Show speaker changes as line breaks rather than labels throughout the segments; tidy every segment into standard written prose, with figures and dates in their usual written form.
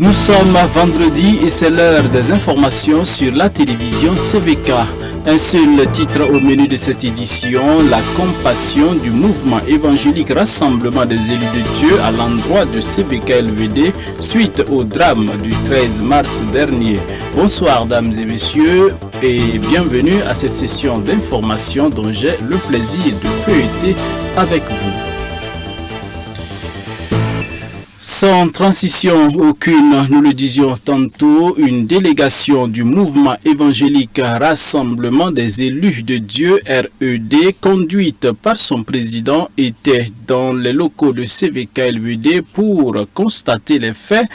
Nous sommes vendredi et c'est l'heure des informations sur la télévision CVK. Un seul titre au menu de cette édition, la compassion du mouvement évangélique Rassemblement des élus de Dieu à l'endroit de CVK LVD suite au drame du 13 mars dernier. Bonsoir dames et messieurs et bienvenue à cette session d'information dont j'ai le plaisir de feuilleter avec vous. Sans transition aucune, nous le disions tantôt, une délégation du mouvement évangélique Rassemblement des élus de Dieu RED, conduite par son président, était dans les locaux de CVK-LVD pour constater les faits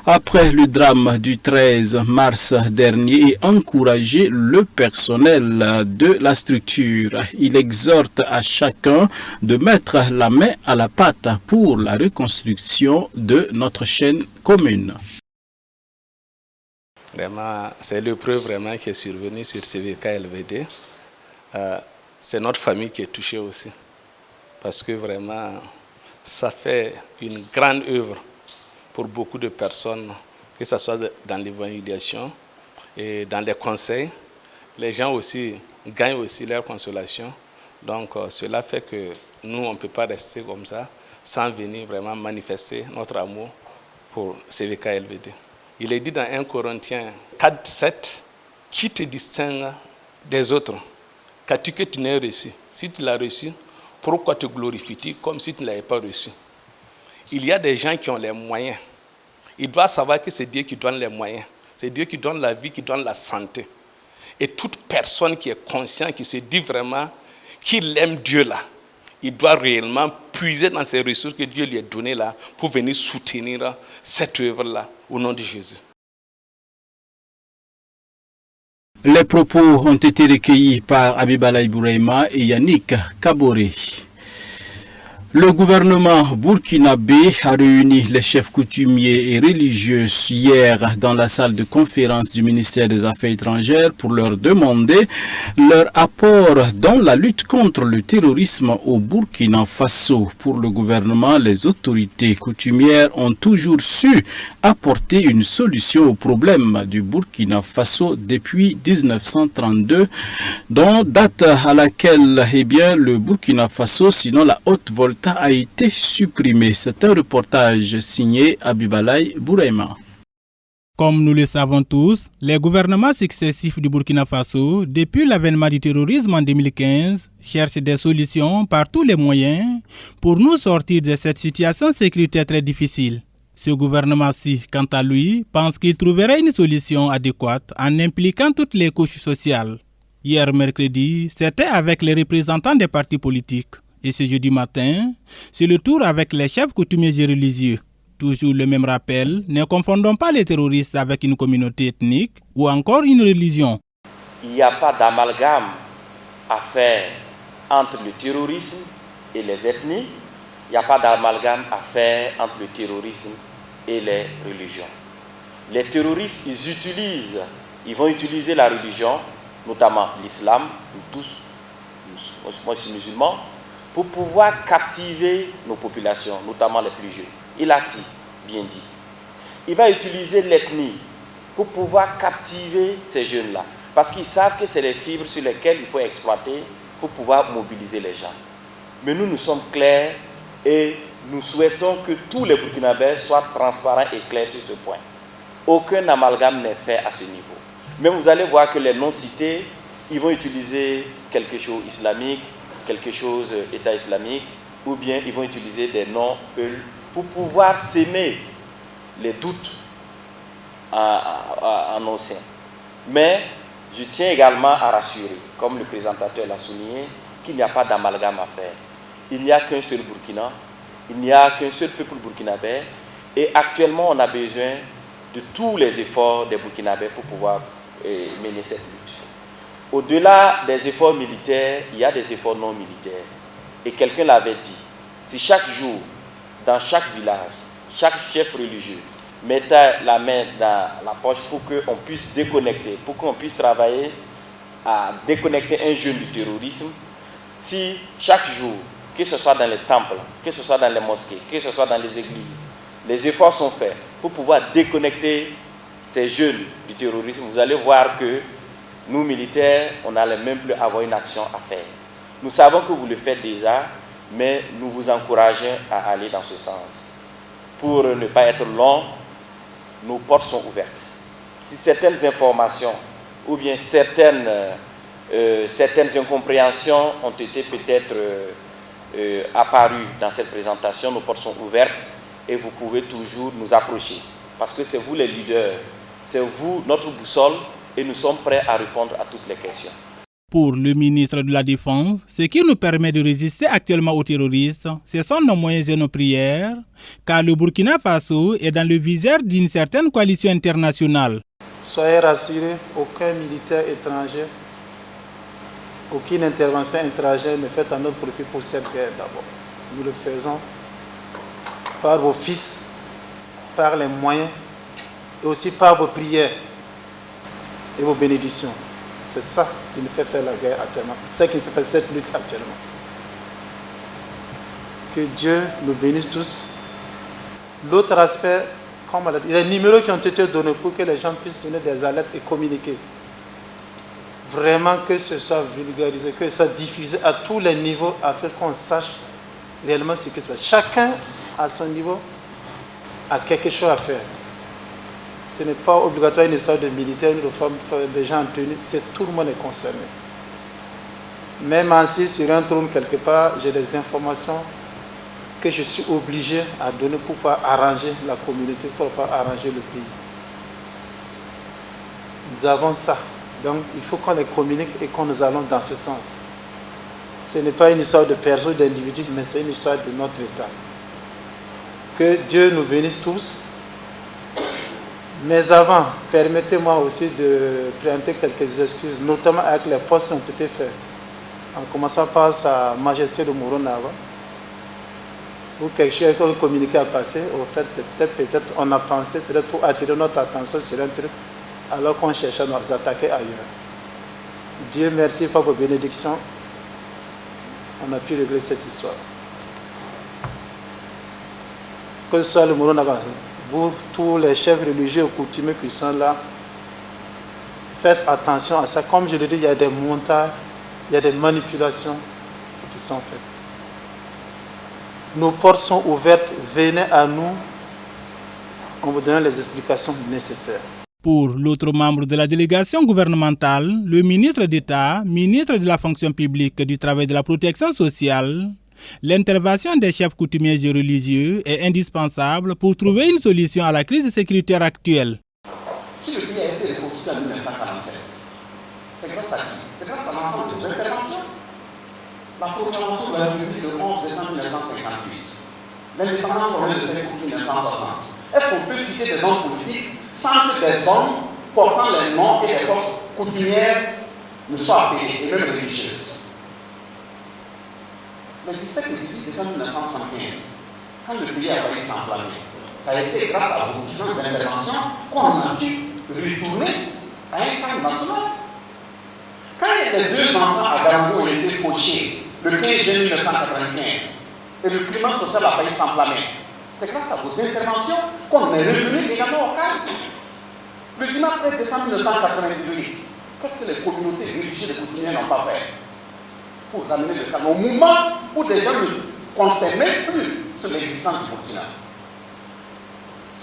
après le drame du 13 mars dernier et encourager le personnel de la structure. Il exhorte à chacun de mettre la main à la pâte pour la reconstruction de notre chaîne commune.
Vraiment, c'est l'épreuve vraiment qui est survenue sur CVK-LVD. C'est notre famille qui est touchée aussi. Parce que vraiment, ça fait une grande œuvre pour beaucoup de personnes, que ce soit dans l'évangélisation et dans les conseils. Les gens aussi gagnent aussi leur consolation. Donc, cela fait que nous, on ne peut pas rester comme ça sans venir vraiment manifester notre amour pour CVK-LVD. Il est dit dans 1 Corinthiens 4, 7, qui te distingue des autres? Qu'as-tu que tu n'aies reçu? Si tu l'as reçu, pourquoi te glorifies-tu comme si tu ne l'avais pas reçu? Il y a des gens qui ont les moyens. Ils doivent savoir que c'est Dieu qui donne les moyens. C'est Dieu qui donne la vie, qui donne la santé. Et toute personne qui est consciente, qui se dit vraiment qu'il aime Dieu là, il doit réellement puiser dans ces ressources que Dieu lui a données là pour venir soutenir cette œuvre-là au nom de Jésus.
Les propos ont été recueillis par Abibalaï Bouraima et Yannick Kaboré. Le gouvernement burkinabé a réuni les chefs coutumiers et religieux hier dans la salle de conférence du ministère des Affaires étrangères pour leur demander leur apport dans la lutte contre le terrorisme au Burkina Faso. Pour le gouvernement, les autorités coutumières ont toujours su apporter une solution au problème du Burkina Faso depuis 1932, dont date à laquelle le Burkina Faso, sinon la Haute-Volta, a été supprimé. C'est un reportage signé Abibalaï Bouraima.
Comme nous le savons tous, les gouvernements successifs du Burkina Faso, depuis l'avènement du terrorisme en 2015, cherchent des solutions par tous les moyens pour nous sortir de cette situation sécuritaire très difficile. Ce gouvernement-ci, quant à lui, pense qu'il trouverait une solution adéquate en impliquant toutes les couches sociales. Hier mercredi, c'était avec les représentants des partis politiques. Et ce jeudi matin, c'est le tour avec les chefs coutumiers et religieux. Toujours le même rappel, ne confondons pas les terroristes avec une communauté ethnique ou encore une religion.
Il n'y a pas d'amalgame à faire entre le terrorisme et les ethnies. Il n'y a pas d'amalgame à faire entre le terrorisme et les religions. Les terroristes, ils vont utiliser la religion, notamment l'islam, nous tous, moi je suis musulman, pour pouvoir captiver nos populations, notamment les plus jeunes. Il a si bien dit. Il va utiliser l'ethnie pour pouvoir captiver ces jeunes-là. Parce qu'ils savent que c'est les fibres sur lesquelles il faut exploiter pour pouvoir mobiliser les gens. Mais nous sommes clairs et nous souhaitons que tous les Burkinabés soient transparents et clairs sur ce point. Aucun amalgame n'est fait à ce niveau. Mais vous allez voir que les non-cités, ils vont utiliser quelque chose islamique, quelque chose État islamique, ou bien ils vont utiliser des noms pour pouvoir s'aimer les doutes en nos sein. Mais je tiens également à rassurer, comme le présentateur l'a souligné, qu'il n'y a pas d'amalgame à faire. Il n'y a qu'un seul Burkina, il n'y a qu'un seul peuple burkinabé, et actuellement on a besoin de tous les efforts des Burkinabés pour pouvoir mener cette lutte. Au-delà des efforts militaires, il y a des efforts non militaires. Et quelqu'un l'avait dit, si chaque jour, dans chaque village, chaque chef religieux mettait la main dans la poche pour qu'on puisse déconnecter, pour qu'on puisse travailler à déconnecter un jeune du terrorisme, si chaque jour, que ce soit dans les temples, que ce soit dans les mosquées, que ce soit dans les églises, les efforts sont faits pour pouvoir déconnecter ces jeunes du terrorisme. Vous allez voir que nous, militaires, on n'allait même plus avoir une action à faire. Nous savons que vous le faites déjà, mais nous vous encourageons à aller dans ce sens. Pour ne pas être long, nos portes sont ouvertes. Si certaines informations ou bien certaines incompréhensions ont été peut-être apparues dans cette présentation, nos portes sont ouvertes et vous pouvez toujours nous approcher. Parce que c'est vous les leaders, c'est vous notre boussole et nous sommes prêts à répondre à toutes les questions.
Pour le ministre de la Défense, ce qui nous permet de résister actuellement aux terroristes, ce sont nos moyens et nos prières, car le Burkina Faso est dans le viseur d'une certaine coalition internationale.
Soyez rassurés, aucun militaire étranger, aucune intervention étrangère ne fait à notre profit pour cette guerre d'abord. Nous le faisons par vos fils, par les moyens et aussi par vos prières et vos bénédictions. C'est ça qui nous fait faire la guerre actuellement. C'est ça qui nous fait faire cette lutte actuellement. Que Dieu nous bénisse tous. L'autre aspect, comme on l'a dit, les numéros qui ont été donnés pour que les gens puissent donner des alertes et communiquer. Vraiment que ce soit vulgarisé, que ce soit diffusé à tous les niveaux afin qu'on sache réellement ce qui se passe. Chacun à son niveau a quelque chose à faire. Ce n'est pas obligatoire une histoire de militaire, une réforme de gens en tenue, c'est tout le monde est concerné. Même assis sur un trône quelque part, j'ai des informations que je suis obligé à donner pour pouvoir arranger la communauté, pour pouvoir arranger le pays. Nous avons ça, donc il faut qu'on les communique et qu'on nous allons dans ce sens. Ce n'est pas une histoire de personne, d'individu, mais c'est une histoire de notre État. Que Dieu nous bénisse tous. Mais avant, permettez-moi aussi de présenter quelques excuses, notamment avec les postes qui ont été faits. En commençant par Sa Majesté de Moronava, où quelque chose qu'on communiqué à passer, au fait, c'est peut-être, on a pensé, peut-être pour attirer notre attention sur un truc, alors qu'on cherchait à nous attaquer ailleurs. Dieu merci pour vos bénédictions. On a pu régler cette histoire. Que ce soit le Moronava, vous, tous les chefs religieux et coutumiers qui sont là, faites attention à ça. Comme je le dis, il y a des montages, il y a des manipulations qui sont faites. Nos portes sont ouvertes, venez à nous, on vous donne les explications nécessaires.
Pour l'autre membre de la délégation gouvernementale, le ministre d'État, ministre de la fonction publique, du travail et de la protection sociale, l'intervention des chefs coutumiers et religieux est indispensable pour trouver une solution à la crise sécuritaire actuelle.
Si le pays a été reconstruit en 1947, c'est grâce à qui? C'est grâce à l'ensemble des interventions. La proclamation de la République le 11 décembre 1958, l'indépendance formelle de 5 août 1960. Est-ce qu'on peut citer des hommes politiques sans que des hommes portant les noms et les forces coutumières ne soient appelés, et même religieuses? Le 17 et 18 décembre 1975, quand le pays a failli s'enflammer, ça a été grâce à vos différentes interventions qu'on a pu retourner à un cadre national. Quand les 2 enfants à Garambo ont été fauchés le 15 juin 1995 et le climat social a failli s'enflammer, c'est grâce à vos interventions qu'on est revenu également au cadre. Le dimanche 13 décembre 1998, qu'est-ce que les communautés religieuses et coutumières n'ont pas fait pour ramener le calme au moment où des gens ne comptaient même plus sur l'existence du Burkina?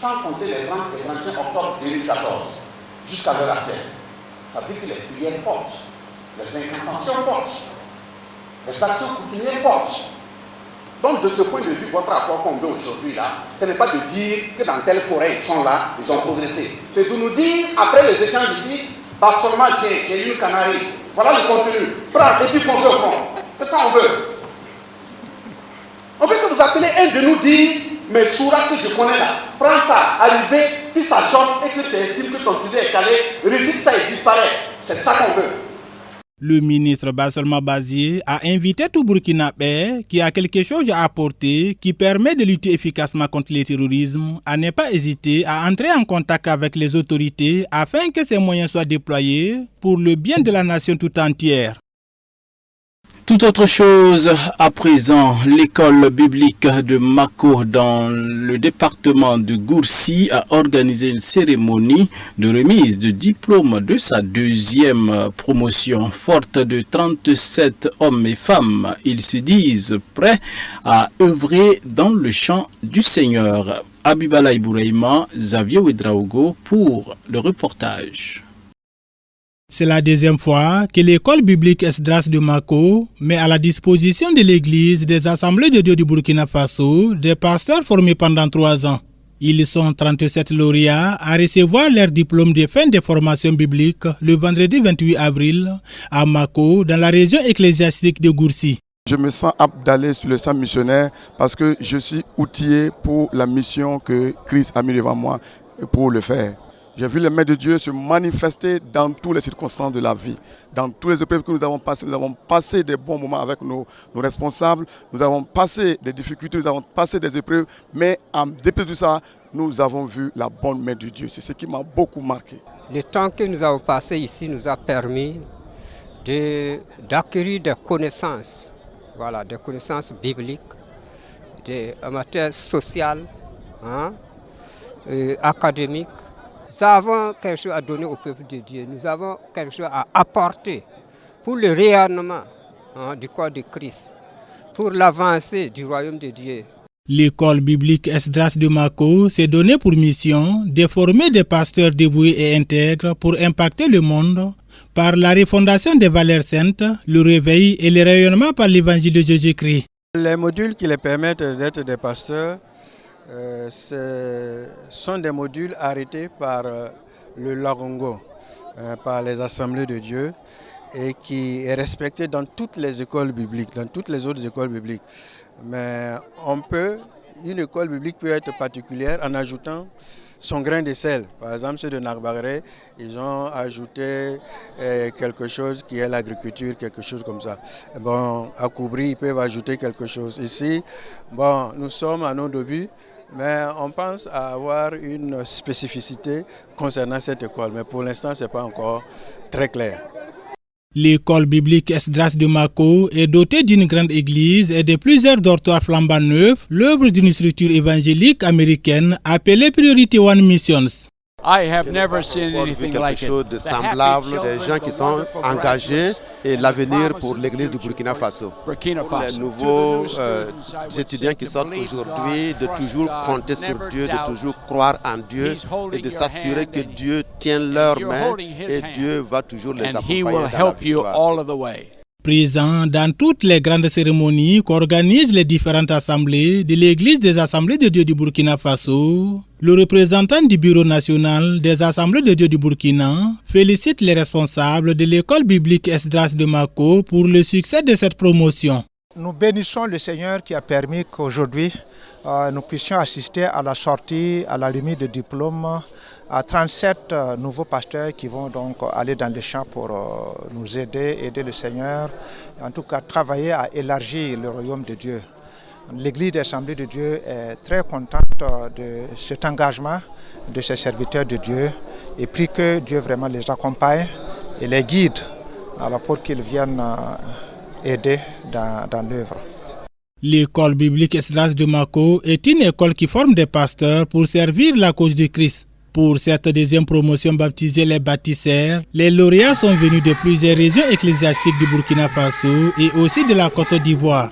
Sans compter les 30 et 31 octobre 2014 jusqu'à l'heure actuelle. Ça veut dire que les prières portent, les incantations portent, les actions coutumières portent. Donc de ce point de vue, votre rapport qu'on veut aujourd'hui là, ce n'est pas de dire que dans telle forêt ils sont là, ils ont progressé. C'est de nous dire, après les échanges ici, Bassolma, j'ai une canarie. Voilà le contenu. Prends et puis foncez au fond. C'est ça qu'on veut. On veut que vous appelez un de nous dire, mais Soura que je connais là, prends ça, arrivez, si ça choque et que tu estimes que ton sujet est calé, récite ça et disparaît. C'est ça qu'on veut.
Le ministre Bassolma Bazié a invité tout Burkinabé qui a quelque chose à apporter qui permet de lutter efficacement contre le terrorisme à ne pas hésiter à entrer en contact avec les autorités afin que ces moyens soient déployés pour le bien de la nation tout entière.
Tout autre chose à présent, l'école biblique de Mako dans le département de Goursi a organisé une cérémonie de remise de diplôme de sa deuxième promotion. Forte de 37 hommes et femmes, ils se disent prêts à œuvrer dans le champ du Seigneur. Abibalaï Bouraïma, Xavier Ouedraogo pour le reportage.
C'est la deuxième fois que l'école biblique Esdras de Mako met à la disposition de l'église des assemblées de Dieu du Burkina Faso des pasteurs formés pendant 3 ans. Ils sont 37 lauréats à recevoir leur diplôme de fin de formation biblique le vendredi 28 avril à Mako dans la région ecclésiastique de Goursi.
Je me sens apte d'aller sur le champ missionnaire parce que je suis outillé pour la mission que Christ a mis devant moi pour le faire. J'ai vu les mains de Dieu se manifester dans toutes les circonstances de la vie. Dans toutes les épreuves que nous avons passé des bons moments avec nos responsables, nous avons passé des difficultés, nous avons passé des épreuves, mais en dépit de tout ça, nous avons vu la bonne main de Dieu. C'est ce qui m'a beaucoup marqué.
Le temps que nous avons passé ici nous a permis d'acquérir des connaissances, des connaissances bibliques, en matière sociale, académique. Nous avons quelque chose à donner au peuple de Dieu. Nous avons quelque chose à apporter pour le rayonnement du corps de Christ, pour l'avancée du royaume de Dieu.
L'école biblique Esdras de Mako s'est donnée pour mission de former des pasteurs dévoués et intègres pour impacter le monde par la refondation des valeurs saintes, le réveil et le rayonnement par l'évangile de Jésus-Christ.
Les modules qui les permettent d'être des pasteurs sont des modules arrêtés par le Larongo, par les assemblées de Dieu et qui est respecté dans toutes les écoles bibliques, dans toutes les autres écoles bibliques. Mais une école biblique peut être particulière en ajoutant son grain de sel. Par exemple, ceux de Narbaré, ils ont ajouté quelque chose qui est l'agriculture, quelque chose comme ça. À Koubri, ils peuvent ajouter quelque chose. Ici, nous sommes à nos débuts, mais on pense à avoir une spécificité concernant cette école. Mais pour l'instant, ce n'est pas encore très clair.
L'école biblique Esdras de Mako est dotée d'une grande église et de plusieurs dortoirs flambant neufs, l'œuvre d'une structure évangélique américaine appelée Priority One Missions.
I have never seen anything like it.
Quelque chose de semblable, des gens qui sont engagés et l'avenir pour l'église du Burkina Faso. Pour les nouveaux étudiants qui sortent aujourd'hui, de toujours compter sur Dieu, de toujours croire en Dieu et de s'assurer que Dieu tient leurs mains et Dieu va toujours les accompagner dans la victoire.
Présent dans toutes les grandes cérémonies qu'organisent les différentes assemblées de l'Église des Assemblées de Dieu du Burkina Faso, le représentant du Bureau national des Assemblées de Dieu du Burkina félicite les responsables de l'école biblique Esdras de Mako pour le succès de cette promotion.
Nous bénissons le Seigneur qui a permis qu'aujourd'hui nous puissions assister à la sortie, à la remise de diplômes à 37 nouveaux pasteurs qui vont donc aller dans les champs pour nous aider le Seigneur, en tout cas travailler à élargir le royaume de Dieu. L'Église des Assemblées de Dieu est très contente de cet engagement de ces serviteurs de Dieu et prie que Dieu vraiment les accompagne et les guide pour qu'ils viennent aider dans l'œuvre.
L'école biblique Esdras de Mako est une école qui forme des pasteurs pour servir la cause de Christ. Pour cette deuxième promotion baptisée les bâtisseurs, les lauréats sont venus de plusieurs régions ecclésiastiques du Burkina Faso et aussi de la Côte d'Ivoire.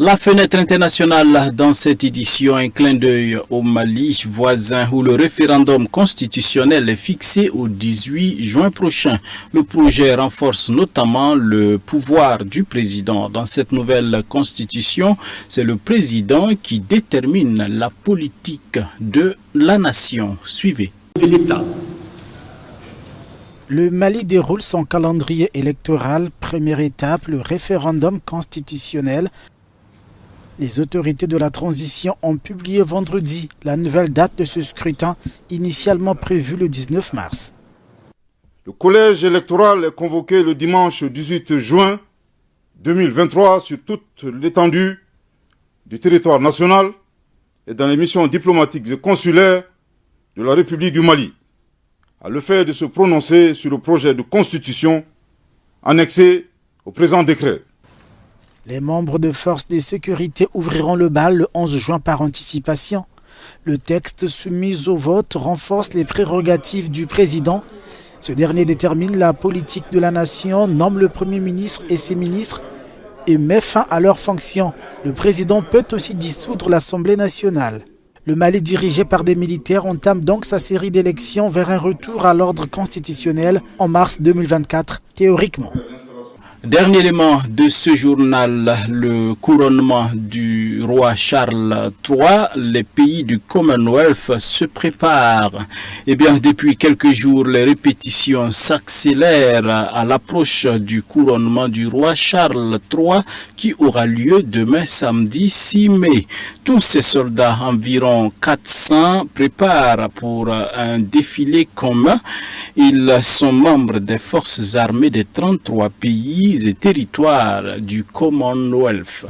La fenêtre internationale dans cette édition, un clin d'œil au Mali voisin où le référendum constitutionnel est fixé au 18 juin prochain. Le projet renforce notamment le pouvoir du président. Dans cette nouvelle constitution, c'est le président qui détermine la politique de la nation. Suivez.
Le Mali déroule son calendrier électoral. Première étape, le référendum constitutionnel. Les autorités de la transition ont publié vendredi la nouvelle date de ce scrutin, initialement prévu le 19 mars.
Le collège électoral est convoqué le dimanche 18 juin 2023 sur toute l'étendue du territoire national et dans les missions diplomatiques et consulaires de la République du Mali, à le fait de se prononcer sur le projet de constitution annexé au présent décret.
Les membres de forces de sécurité ouvriront le bal le 11 juin par anticipation. Le texte soumis au vote renforce les prérogatives du président. Ce dernier détermine la politique de la nation, nomme le Premier ministre et ses ministres et met fin à leurs fonctions. Le président peut aussi dissoudre l'Assemblée nationale. Le Mali, dirigé par des militaires, entame donc sa série d'élections vers un retour à l'ordre constitutionnel en mars 2024, théoriquement.
Dernier élément de ce journal, le couronnement du roi Charles III. Les pays du Commonwealth se préparent. Eh bien, depuis quelques jours, les répétitions s'accélèrent à l'approche du couronnement du roi Charles III qui aura lieu demain samedi 6 mai. Tous ces soldats, environ 400, préparent pour un défilé commun. Ils sont membres des forces armées des 33 pays et territoires du Commonwealth.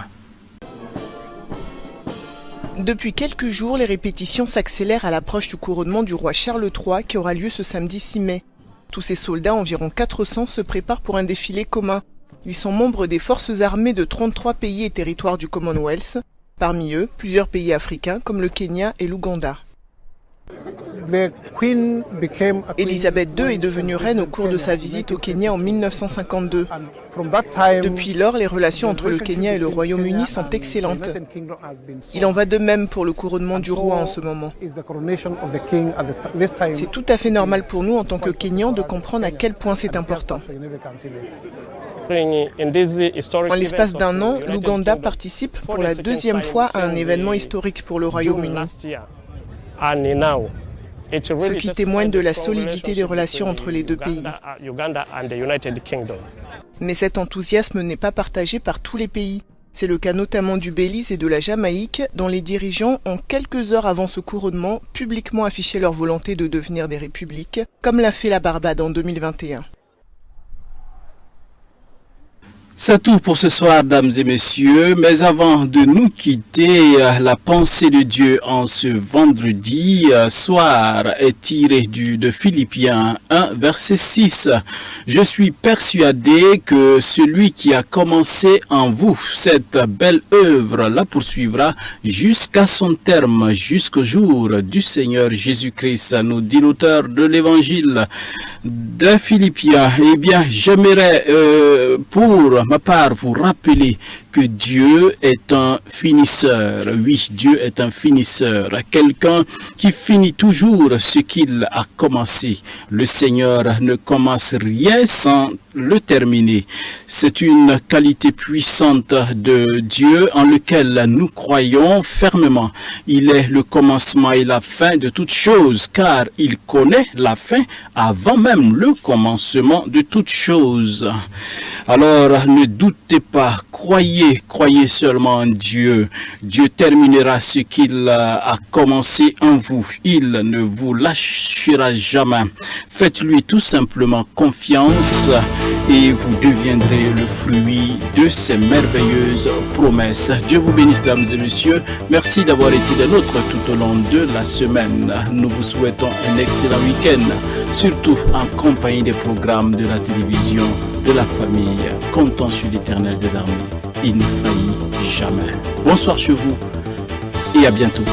Depuis quelques jours, les répétitions s'accélèrent à l'approche du couronnement du roi Charles III qui aura lieu ce samedi 6 mai. Tous ces soldats, environ 400, se préparent pour un défilé commun. Ils sont membres des forces armées de 33 pays et territoires du Commonwealth. Parmi eux, plusieurs pays africains comme le Kenya et l'Ouganda. Élisabeth II est devenue reine au cours de sa visite au Kenya en 1952. Depuis lors, les relations entre le Kenya et le Royaume-Uni sont excellentes. Il en va de même pour le couronnement du roi en ce moment. C'est tout à fait normal pour nous en tant que Kenyans de comprendre à quel point c'est important. En l'espace d'un an, l'Ouganda participe pour la deuxième fois à un événement historique pour le Royaume-Uni. Ce qui témoigne de la solidité des relations entre les deux pays. Mais cet enthousiasme n'est pas partagé par tous les pays. C'est le cas notamment du Belize et de la Jamaïque, dont les dirigeants ont quelques heures avant ce couronnement publiquement affiché leur volonté de devenir des républiques, comme l'a fait la Barbade en 2021.
C'est tout pour ce soir, dames et messieurs. Mais avant de nous quitter, la pensée de Dieu en ce vendredi soir est tirée de Philippiens 1, verset 6. Je suis persuadé que celui qui a commencé en vous cette belle œuvre la poursuivra jusqu'à son terme, jusqu'au jour du Seigneur Jésus-Christ, nous dit l'auteur de l'évangile de Philippiens. Eh bien, j'aimerais pour ma part vous rappeler que Dieu est un finisseur. Oui, Dieu est un finisseur, quelqu'un qui finit toujours ce qu'il a commencé. Le Seigneur ne commence rien sans le terminer. C'est une qualité puissante de Dieu en laquelle nous croyons fermement. Il est le commencement et la fin de toutes choses, car il connaît la fin avant même le commencement de toutes choses. Alors, ne doutez pas, croyez seulement en Dieu. Dieu terminera ce qu'il a commencé en vous. Il ne vous lâchera jamais. Faites-lui tout simplement confiance et vous deviendrez le fruit de ses merveilleuses promesses. Dieu vous bénisse, dames et messieurs. Merci d'avoir été des nôtres tout au long de la semaine. Nous vous souhaitons un excellent week-end, surtout en compagnie des programmes de la télévision, de la famille. Comptons sur l'Éternel des armées. Il ne faillit jamais. Bonsoir chez vous et à bientôt.